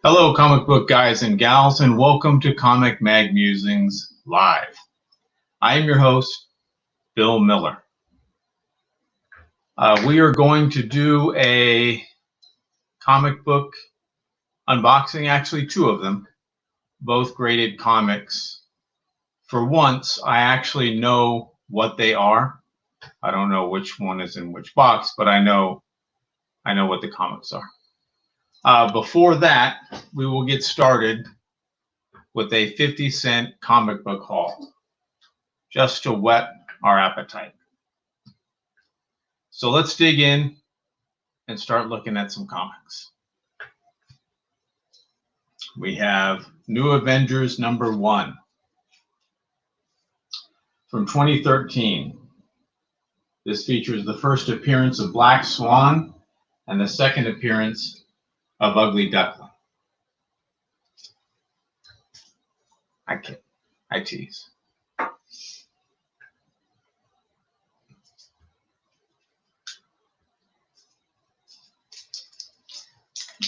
Hello, comic book guys and gals, and welcome to Comic Mag Musings Live. I am your host, Bill Miller. We are going to do a comic book unboxing, actually two of them, both graded comics. For once, I actually know what they are. I don't know which one is in which box, but I know what the comics are. Before that, we will get started with a 50-cent comic book haul, just to whet our appetite. So let's dig in and start looking at some comics. We have New Avengers #1 from 2013. This features the first appearance of Black Swan and the second appearance of Ugly Duckling. I tease. I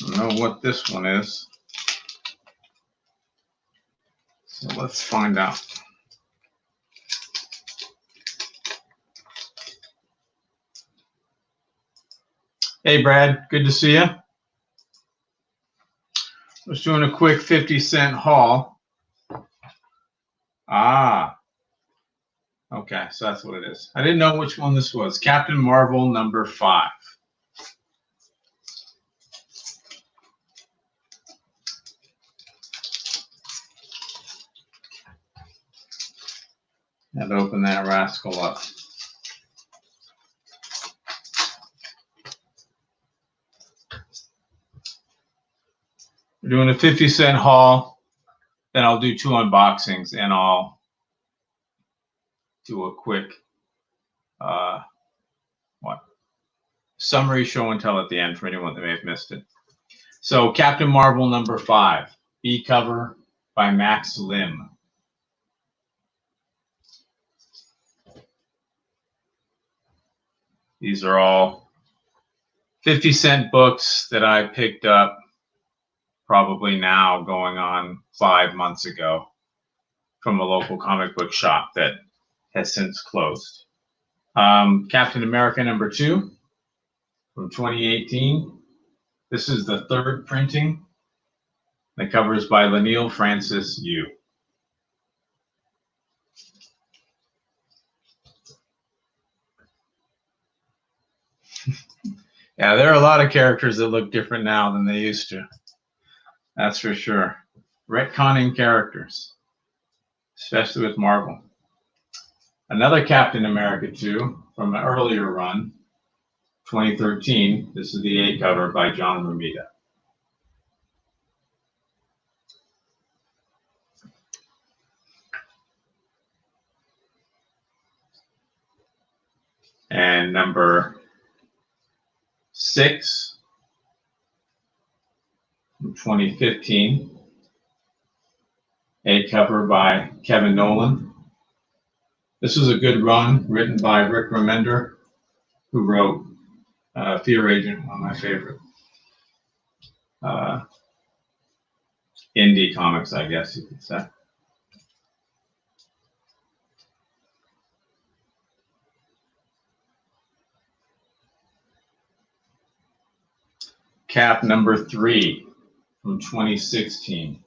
don't know what this one is, so let's find out. Hey Brad, good to see you. Just doing a quick 50-cent haul. Okay, so that's what it is. I didn't know which one this was. Captain Marvel #5. Have to open that rascal up. We're doing a 50-cent haul. Then I'll do two unboxings and I'll do a quick summary show and tell at the end for anyone that may have missed it. So Captain Marvel #5, B cover by Max Lim. These are all 50-cent books that I picked up probably now going on 5 months ago from a local comic book shop that has since closed. Captain America #2 from 2018. This is the third printing. The cover is by Laniel Francis Yu. Yeah, there are a lot of characters that look different now than they used to. That's for sure. Retconning characters, especially with Marvel. Another Captain America 2 from an earlier run, 2013. This is the A cover by John Romita. And #6 from 2015. A cover by Kevin Nolan. This was a good run written by Rick Remender, who wrote Fear Agent, one of my favorite indie comics, I guess you could say. Cap #3 from 2016.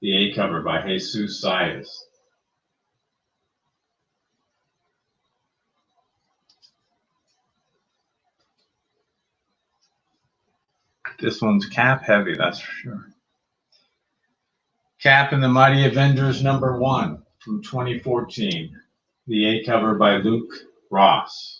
The A cover by Jesus Saez. This one's Cap heavy, that's for sure. Cap and the Mighty Avengers #1 from 2014. The A cover by Luke Ross.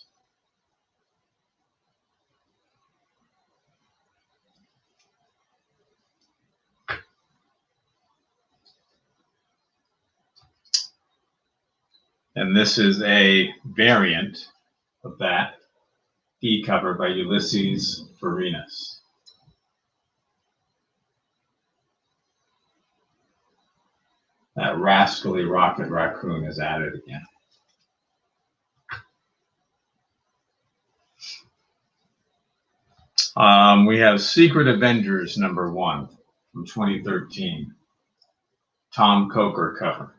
And this is a variant of that. B cover by Ulysses Farinas. That rascally Rocket Raccoon is at it again. We have Secret Avengers #1 from 2013. Tom Coker cover.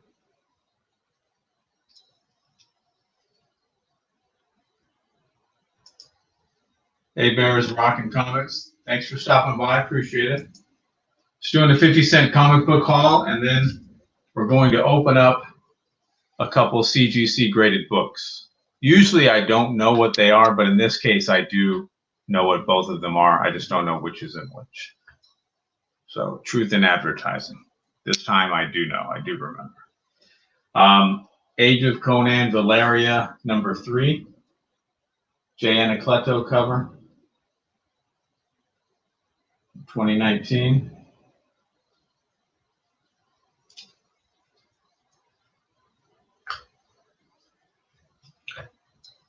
Hey Bears, Rockin' Comics. Thanks for stopping by. Appreciate it. Just doing a 50-cent comic book haul, and then we're going to open up a couple CGC graded books. Usually I don't know what they are, but in this case I do know what both of them are. I just don't know which is in which. So, truth in advertising. This time I do know. I do remember. Age of Conan Valeria #3. Jay Anacleto cover. 2019.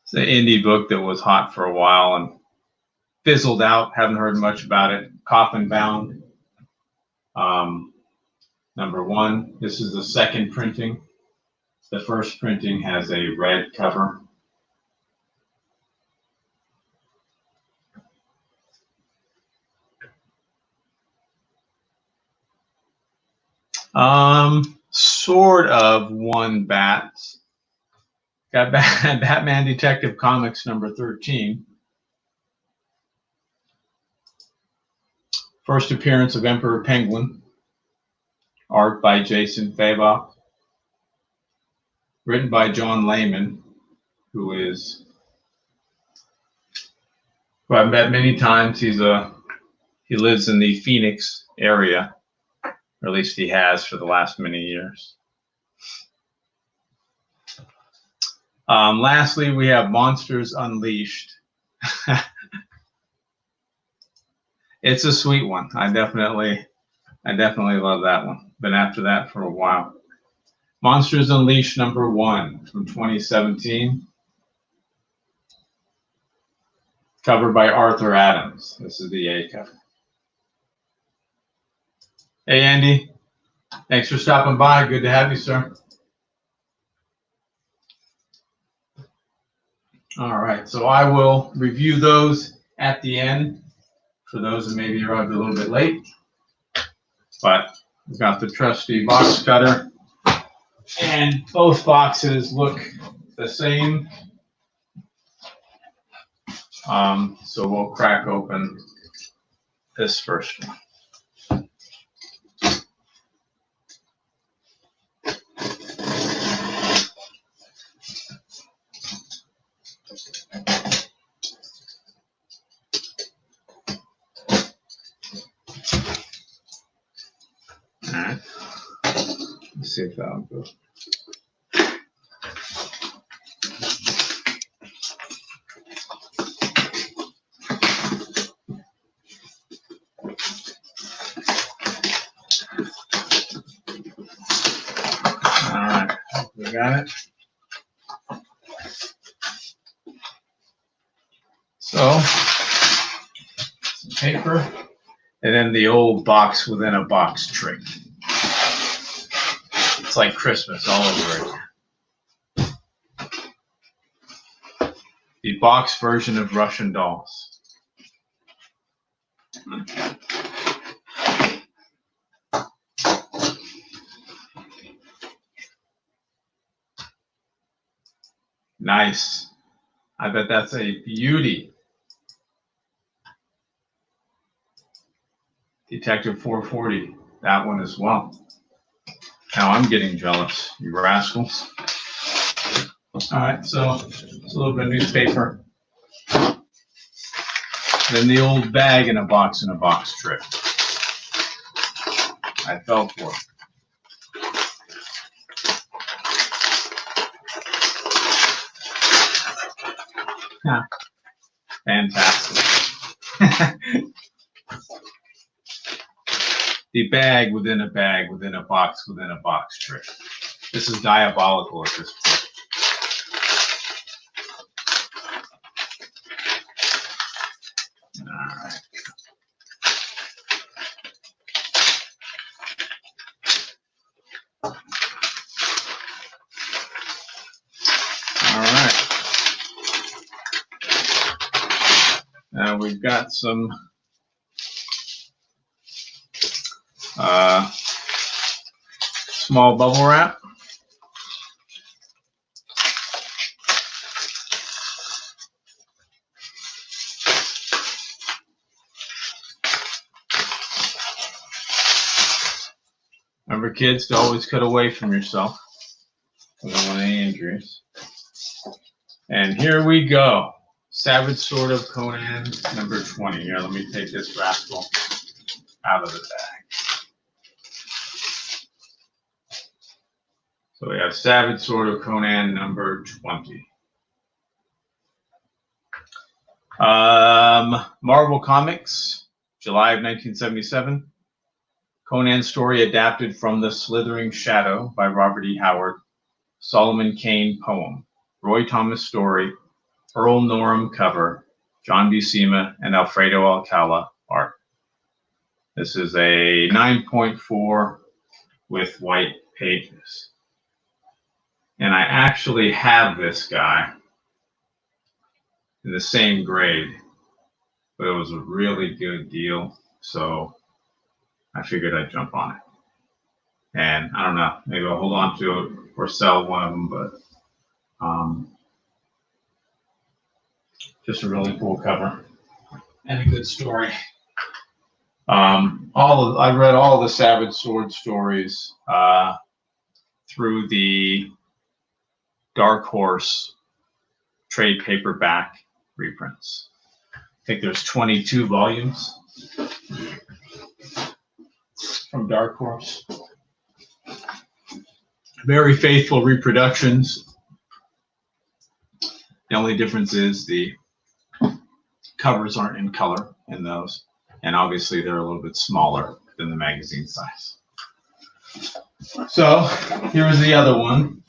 It's an indie book that was hot for a while and fizzled out. Haven't heard much about it. Coffin Bound. #1. This is the second printing. The first printing has a red cover. Sort of won bats. Got Batman Detective Comics #13. First appearance of Emperor Penguin. Art by Jason Fabok. Written by John Layman, who I've met many times. He lives in the Phoenix area, or at least he has for the last many years. Lastly, we have Monsters Unleashed. It's a sweet one. I definitely love that one. Been after that for a while. Monsters Unleashed #1 from 2017. Covered by Arthur Adams. This is the A cover. Hey Andy, thanks for stopping by. Good to have you, sir. All right, so I will review those at the end for those that maybe arrived a little bit late. But we've got the trusty box cutter, and both boxes look the same. So we'll crack open this first one. All right. Let's see if that'll go. All right, we got it. So, some paper, and then the old box within a box trick. It's like Christmas all over again. The box version of Russian dolls. Nice. I bet that's a beauty. Detective 440, that one as well. Now I'm getting jealous, you rascals. All right, so it's a little bit of newspaper. Then the old bag in a box trick. I fell for it. Huh. Fantastic. The bag within a bag within a box trick. This is diabolical at this point. All right. All right. Now we've got some Small bubble wrap. Remember, kids, to always cut away from yourself. We don't want any injuries. And here we go. Savage Sword of Conan, number 20. Here, let me take this rascal out of the bag. So we have Savage Sword of Conan, number 20. Marvel Comics, July of 1977. Conan story adapted from The Slithering Shadow by Robert E. Howard. Solomon Kane poem. Roy Thomas story. Earl Norham cover. John Buscema and Alfredo Alcala art. This is a 9.4 with white pages. And I actually have this guy in the same grade, but it was a really good deal, so I figured I'd jump on it. And I don't know, maybe I'll hold on to it or sell one of them, but just a really cool cover and a good story. I read all the Savage Sword stories through the Dark Horse trade paperback reprints. I think there's 22 volumes from Dark Horse. Very faithful reproductions. The only difference is the covers aren't in color in those, and obviously they're a little bit smaller than the magazine size. So here's the other one,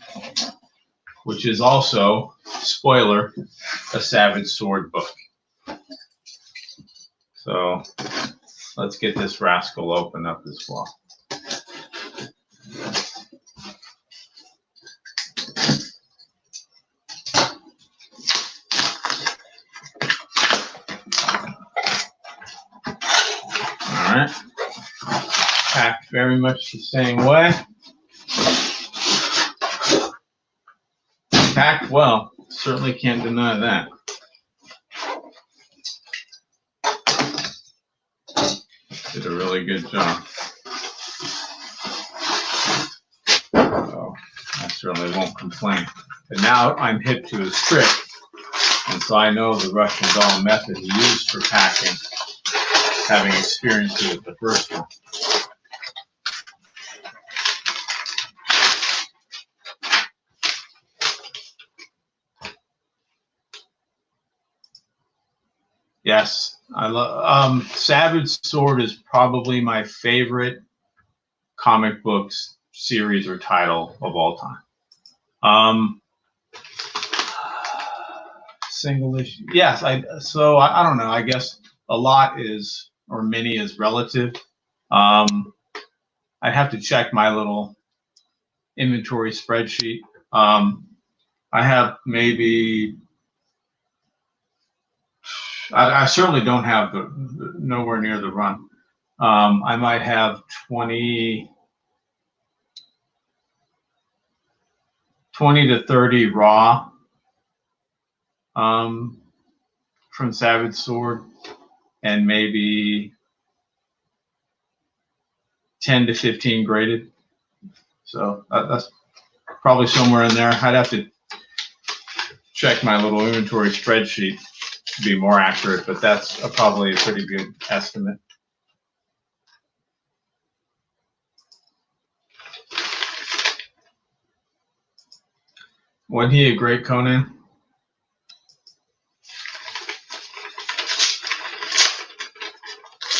which is also, spoiler, a Savage Sword book. So let's get this rascal open up as well. All right, packed very much the same way. Packed well, certainly can't deny that. Did a really good job. So I certainly won't complain. But now I'm hip to his trick, and so I know the Russian doll method he used for packing, having experienced it with the first one. Yes, I love Savage Sword is probably my favorite comic books series or title of all time. Single issue. Yes, I don't know. I guess a lot is, or many is relative. I'd have to check my little inventory spreadsheet. I have maybe, I certainly don't have nowhere near the run. I might have 20 to 30 raw from Savage Sword, and maybe 10 to 15 graded. So that's probably somewhere in there. I'd have to check my little inventory spreadsheet to be more accurate, but that's probably a pretty good estimate. Wasn't he a great Conan?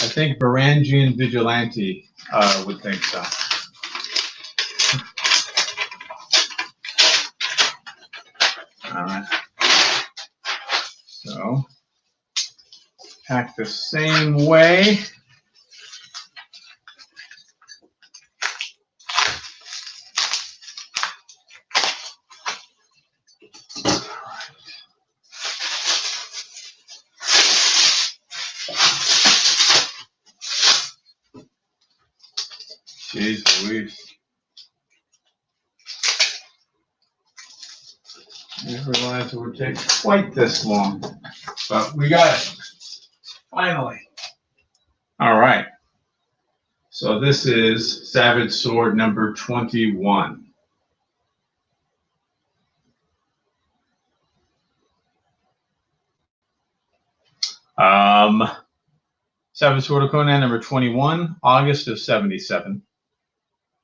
I think Varangian Vigilante would think so. All right. So, pack the same way. Jeez Louise. I didn't realize it would take quite this long, but we got it. Finally. All right. So this is Savage Sword number 21. Savage Sword of Conan number 21, August of 77.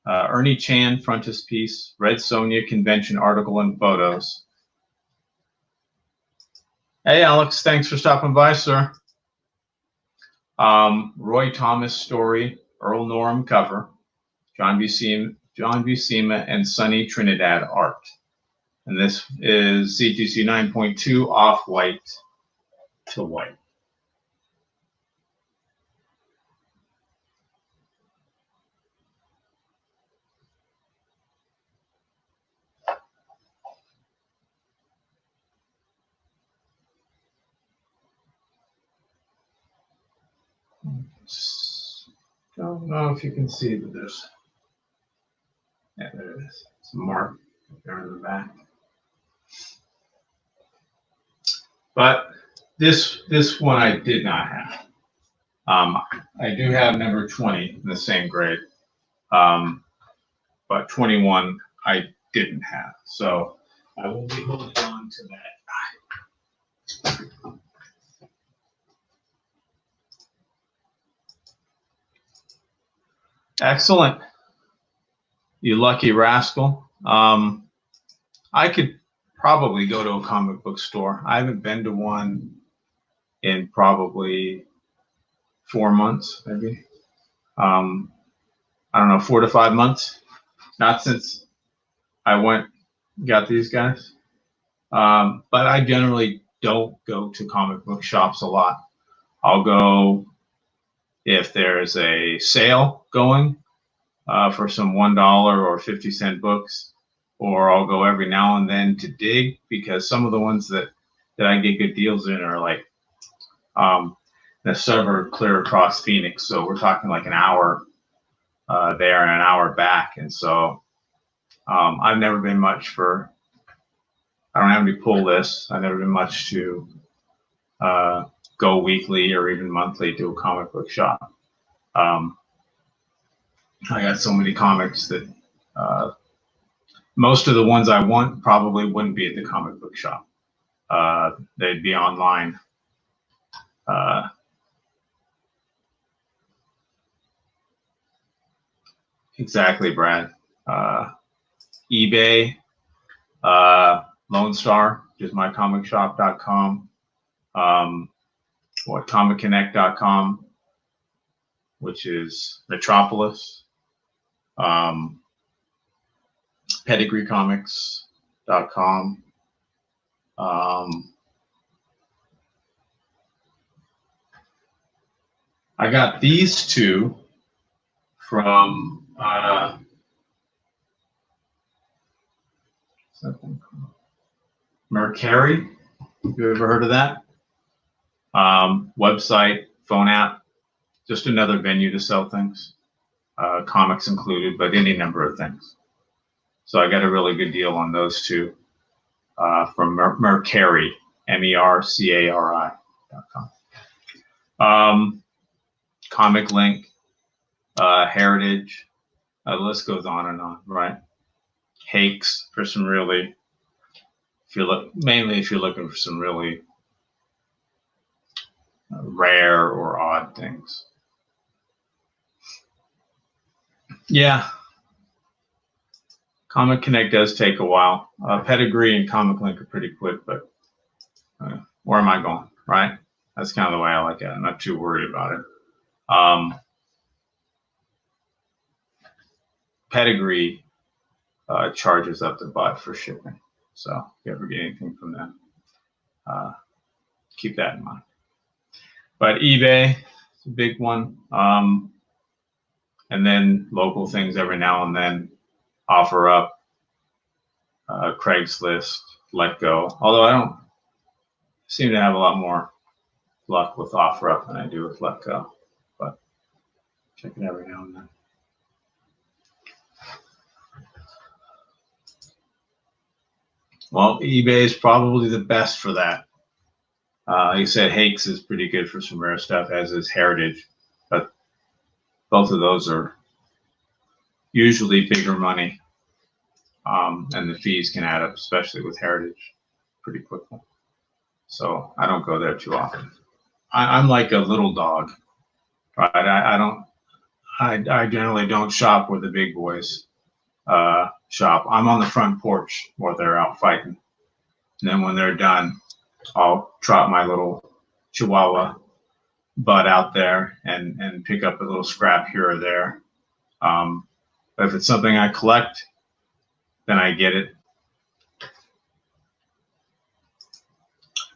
Ernie Chan frontispiece, Red Sonja convention article and photos. Hey Alex, thanks for stopping by, sir. Roy Thomas story, Earl Norham cover, John Buscema and Sonny Trinidad art. And this is CGC 9.2 off-white to white. Don't know if you can see that there's, yeah, there it is. It's a mark there in the back. But this one I did not have. I do have number 20 in the same grade, but 21 I didn't have. So I will be holding on to that. Excellent. You lucky rascal. I could probably go to a comic book store. I haven't been to one in probably 4 months, maybe. I don't know, 4 to 5 months. Not since I got these guys. But I generally don't go to comic book shops a lot. I'll go if there's a sale going for some $1 or 50-cent books, or I'll go every now and then to dig, because some of the ones that I get good deals in are like the suburb clear across Phoenix. So we're talking like an hour there and an hour back. And so I've never been much for, I don't have any pull lists. I've never been much to go weekly or even monthly to a comic book shop. I got so many comics that most of the ones I want probably wouldn't be at the comic book shop. They'd be online. Exactly, Brad. eBay, Lone Star, which is mycomicshop.com, ComicConnect.com, which is Metropolis, PedigreeComics.com. I got these two from Mercari. You ever heard of that? Website, phone app, just another venue to sell things, comics included, but any number of things. So I got a really good deal on those two from Mercari, MERCARI.com. Comic Link, Heritage, the list goes on and on, right? Hakes for some really, mainly if you're looking for some really rare or odd things. Yeah, Comic Connect does take a while. Pedigree and Comic Link are pretty quick, but where am I going, right? That's kind of the way I like it. I'm not too worried about it. Pedigree charges up the butt for shipping. So if you ever get anything from them, keep that in mind. But eBay is a big one. And then local things every now and then. Offer Up, Craigslist, Let Go. Although I don't seem to have a lot more luck with Offer Up than I do with Let Go. But check it every now and then. Well, eBay is probably the best for that. Like I said, Hakes is pretty good for some rare stuff, as is Heritage, but both of those are usually bigger money, and the fees can add up, especially with Heritage, pretty quickly. So I don't go there too often. I'm like a little dog, right? I generally don't shop where the big boys shop. I'm on the front porch while they're out fighting. And then when they're done, I'll trot my little Chihuahua butt out there and pick up a little scrap here or there. But if it's something I collect, then I get it.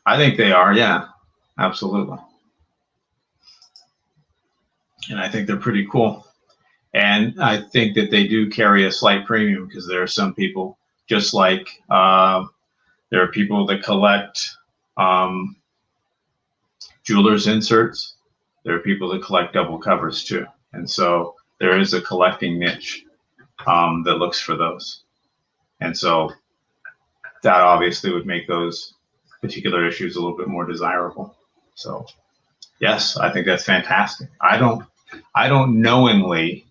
I think they are, yeah, absolutely. And I think they're pretty cool. And I think that they do carry a slight premium because there are some people, just like there are people that collect jeweler's inserts. There are people that collect double covers too. And so there is a collecting niche that looks for those. And so that obviously would make those particular issues a little bit more desirable. So yes, I think that's fantastic. I don't knowingly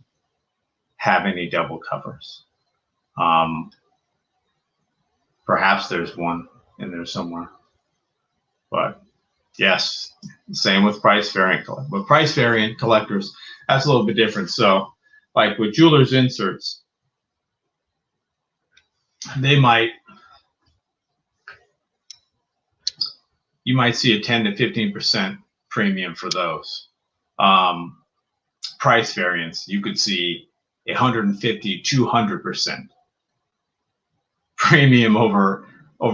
have any double covers. Perhaps there's one in there somewhere, but yes, same with price variant. But price variant collectors, that's a little bit different. So like with jeweler's inserts, you might see a 10 to 15% premium for those. Price variants, you could see 150, 200% premium over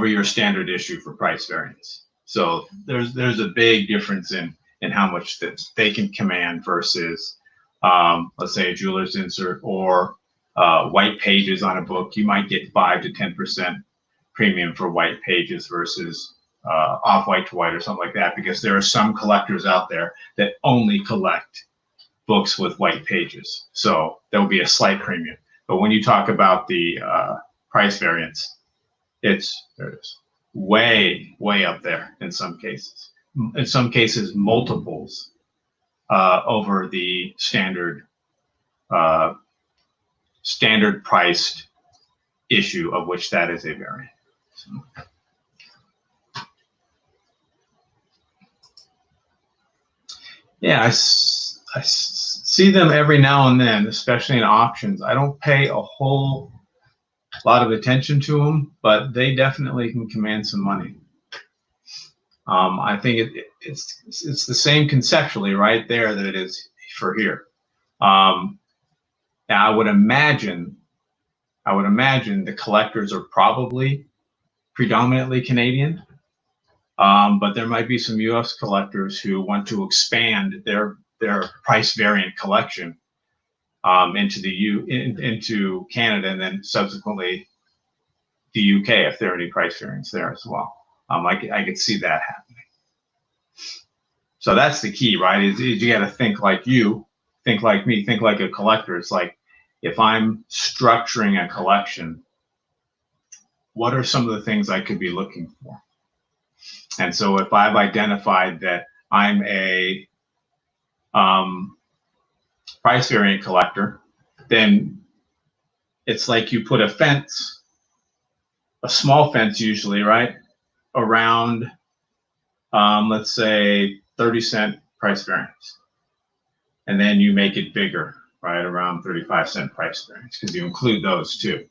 your standard issue for price variants. So there's a big difference in how much that they can command versus let's say a jeweler's insert or white pages on a book. You might get 5 to 10% premium for white pages versus off-white to white or something like that, because there are some collectors out there that only collect books with white pages. So there will be a slight premium. But when you talk about the price variance, there it is, way up there in some cases. In some cases, multiples over the standard priced issue of which that is a variant. So. Yeah, I see them every now and then, especially in auctions. I don't pay a whole lot of attention to them, but they definitely can command some money. I think it's the same conceptually right there that it is for here. Now I would imagine the collectors are probably predominantly Canadian, but there might be some U.S. collectors who want to expand their price variant collection into Canada, and then subsequently the UK if there are any price variants there as well. I could see that happening. So that's the key, right? Is you got to think like you, think like me, think like a collector. It's like, if I'm structuring a collection, what are some of the things I could be looking for? And so if I've identified that I'm a price variant collector, then it's like you put a fence, a small fence usually, right, around, let's say 30-cent price variance. And then you make it bigger, right, around 35-cent price variance, because you include those too.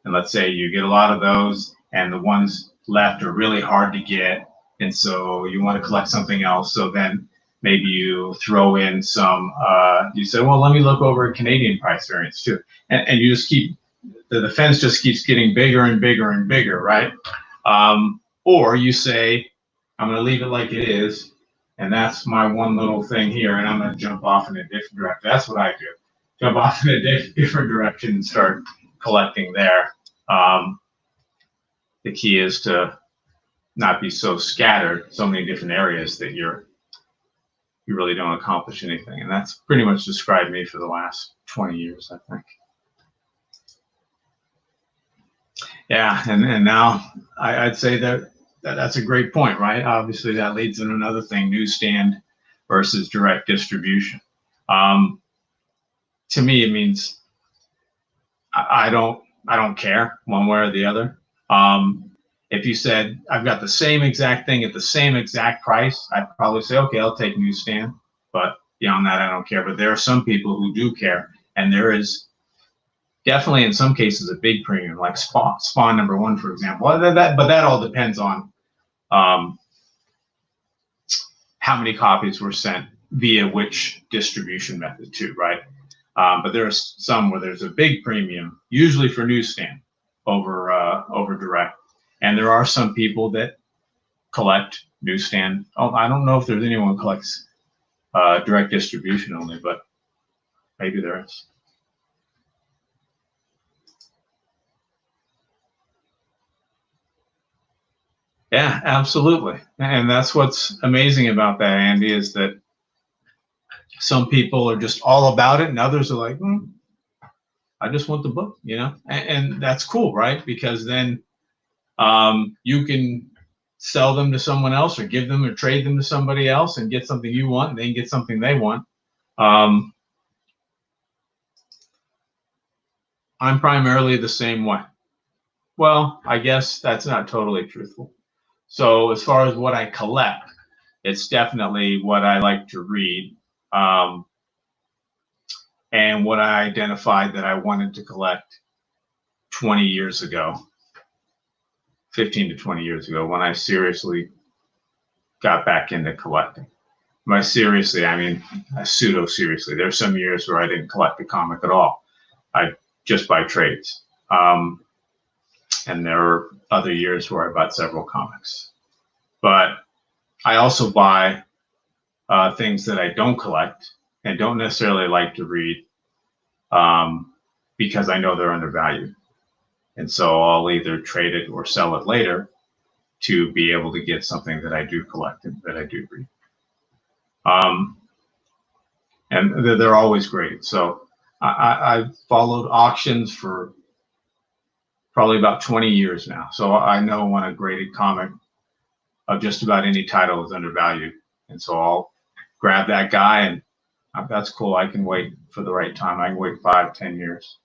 And let's say you get a lot of those and the ones left are really hard to get, and so you want to collect something else. So then maybe you throw in some, you say, well, let me look over Canadian price variance too. And you just keep, the fence just keeps getting bigger and bigger and bigger, right? Or you say, I'm going to leave it like it is, and that's my one little thing here, and I'm going to jump off in a different direction. That's what I do. Jump off in a different direction and start collecting there. The key is to not be so scattered, so many different areas that you really don't accomplish anything. And that's pretty much described me for the last 20 years, I think. Yeah, and now I'd say that's a great point, right? Obviously, that leads in another thing: newsstand versus direct distribution. Um, to me, it means I don't care one way or the other. If you said I've got the same exact thing at the same exact price, I'd probably say, okay, I'll take newsstand. But beyond that, I don't care. But there are some people who do care, and there is definitely in some cases a big premium, like Spawn #1, for example. But that all depends on um, how many copies were sent via which distribution method too, right? But there are some where there's a big premium, usually for newsstand over direct, and there are some people that collect newsstand. Oh, I don't know if there's anyone who collects direct distribution only, but maybe there is. Yeah, absolutely. And that's what's amazing about that, Andy, is that some people are just all about it, and others are like, I just want the book, and that's cool, right? Because then you can sell them to someone else or give them or trade them to somebody else and get something you want and then get something they want. I'm primarily the same way. Well, I guess that's not totally truthful. So as far as what I collect, it's definitely what I like to read, and what I identified that I wanted to collect 20 years ago, 15 to 20 years ago, when I seriously got back into collecting. By seriously, I mean pseudo seriously. There's some years where I didn't collect a comic at all. I just buy trades. And there are other years where I bought several comics. But I also buy things that I don't collect and don't necessarily like to read, because I know they're undervalued. And so I'll either trade it or sell it later to be able to get something that I do collect and that I do read. And they're always great. So I've followed auctions for probably about 20 years now. So I know when a graded comic of just about any title is undervalued. And so I'll grab that guy, and that's cool. I can wait for the right time. I can wait 5-10 years,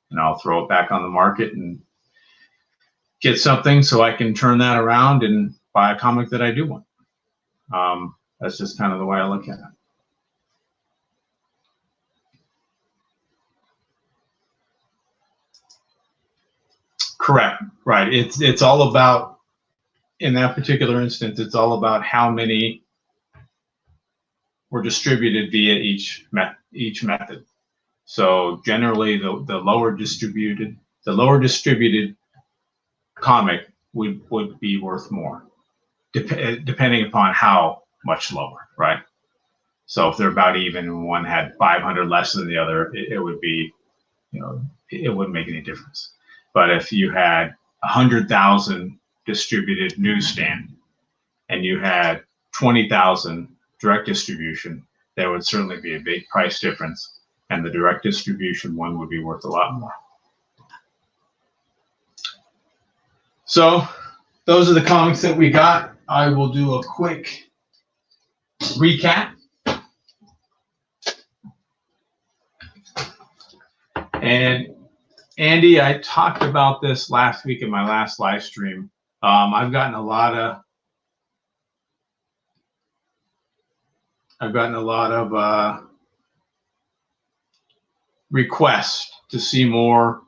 and I'll throw it back on the market and get something so I can turn that around and buy a comic that I do want. That's just kind of the way I look at it. Correct. Right. It's all about, in that particular instance, it's all about how many were distributed via each method. So generally, the lower distributed comic would be worth more, depending upon how much lower, right? So if they're about even, and one had 500 less than the other, it would be, it wouldn't make any difference. But if you had 100,000 distributed newsstand and you had 20,000 direct distribution, there would certainly be a big price difference, and the direct distribution one would be worth a lot more. So those are the comics that we got. I will do a quick recap. And Andy, I talked about this last week in my last live stream. I've gotten a lot of requests to see more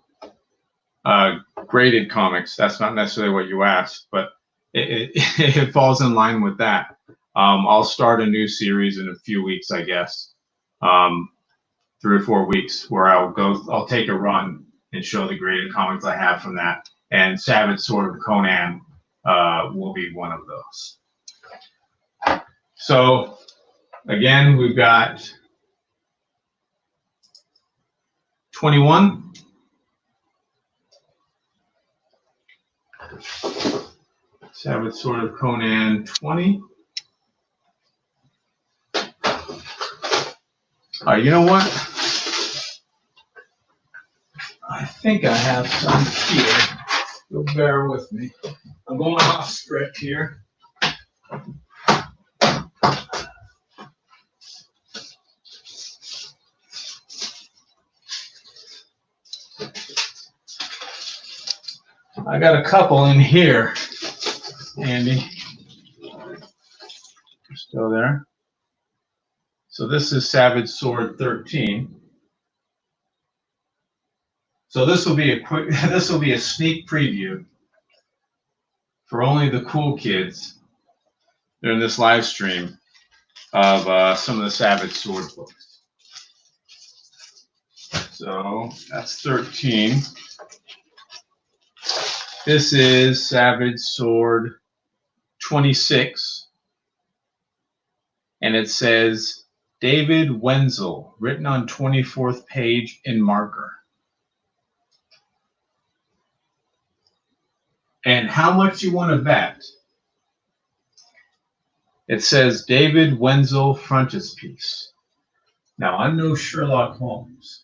graded comics. That's not necessarily what you asked, but it falls in line with that. I'll start a new series in a few weeks, I guess, 3 or 4 weeks, where I'll take a run and show the graded comics I have from that. And Savage Sword of Conan will be one of those. So again, we've got 21. Savage Sword of Conan 20. You know what? I think I have some here. You'll bear with me. I'm going off script here. I got a couple in here, Andy. You're still there? So this is Savage Sword 13. So this will be a sneak preview for only the cool kids during this live stream of some of the Savage Sword books. So that's 13. This is Savage Sword 26, and it says David Wenzel, written on 24th page in marker. And how much you want to bet? It says David Wenzel frontispiece. Now, I'm no Sherlock Holmes,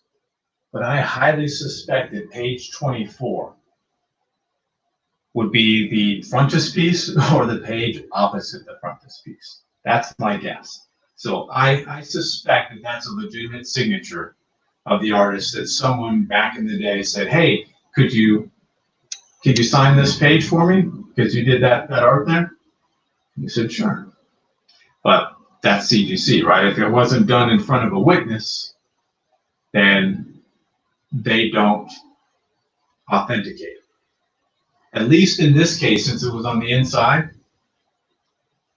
but I highly suspect that page 24 would be the frontispiece or the page opposite the frontispiece. That's my guess. So I suspect that that's a legitimate signature of the artist, that someone back in the day said, hey, could you sign this page for me? Because you did that art there? And he said, sure. But that's CGC, right? If it wasn't done in front of a witness, then they don't authenticate. At least in this case, since it was on the inside,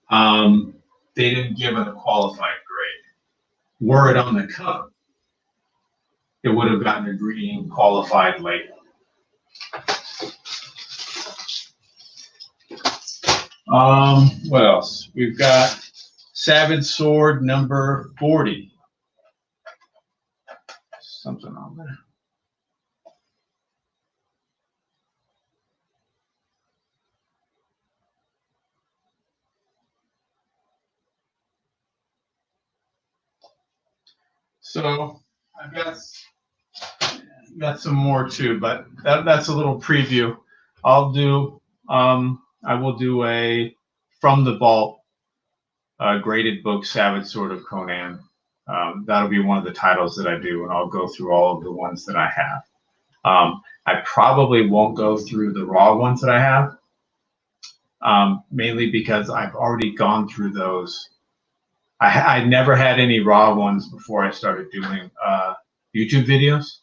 they didn't give it a qualified grade. Were it on the cover, it would have gotten a green qualified label. What else? We've got Savage Sword number 40. Something on there. So I've got some more too, but that's a little preview. I will do a from the vault graded book, Savage Sword of Conan. That'll be one of the titles that I do, and I'll go through all of the ones that I have. I probably won't go through the raw ones that I have, mainly because I've already gone through those. I never had any raw ones before I started doing YouTube videos.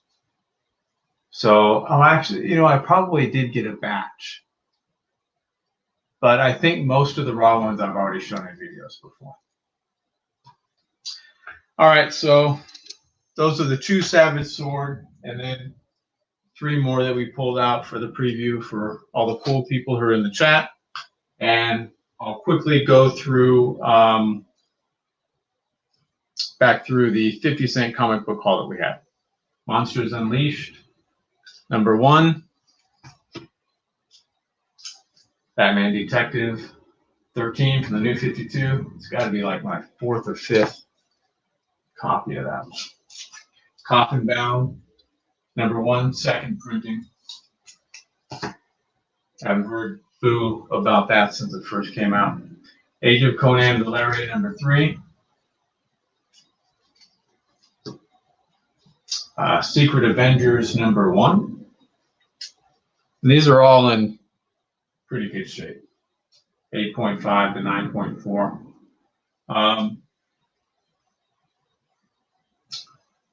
So, actually, I probably did get a batch. But I think most of the raw ones I've already shown in videos before. All right, so those are the 2 Savage Sword, and then 3 more that we pulled out for the preview for all the cool people who are in the chat. And I'll quickly go through back through the 50-cent comic book haul that we had. Monsters Unleashed, number 1. Batman Detective 13 from the New 52. It's got to be like my 4th or 5th copy of that one. Coffin Bound, number 1, second printing. I've heard boo about that since it first came out. Age of Conan Valeria, number 3. Secret Avengers, number 1. And these are all in pretty good shape. 8.5 to 9.4.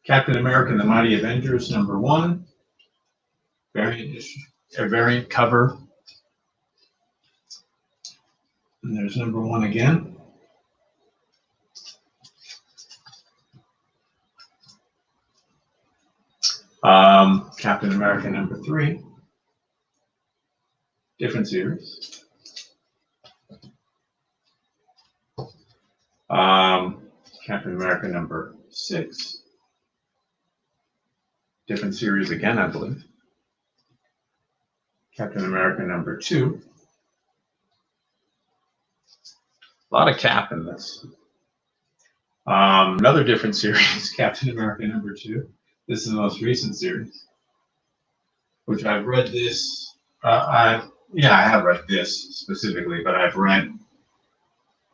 Captain America and the Mighty Avengers, number 1. Variant cover. And there's number 1 again. Captain America number 3. Different series. Captain America number 6. Different series again, I believe. Captain America number 2. A lot of Cap in this. Another different series, Captain America number 2. This is the most recent series, which I've read this I have read this specifically, but I've read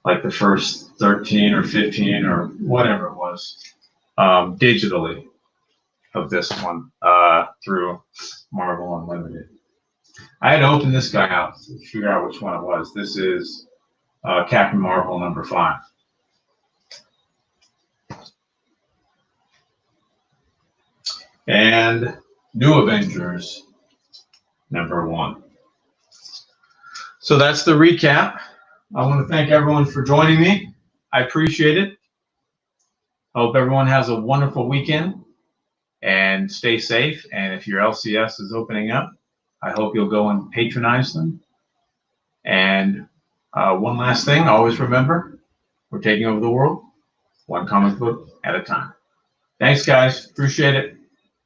like the first 13 or 15 or whatever it was digitally of this one through Marvel Unlimited. I had to open this guy out to figure out which one it was. This is Captain Marvel #5. And New Avengers #1. So that's the recap. I want to thank everyone for joining me. I appreciate it. I hope everyone has a wonderful weekend and stay safe. And if your LCS is opening up, I hope you'll go and patronize them. And one last thing, always remember, we're taking over the world one comic book at a time. Thanks, guys. Appreciate it.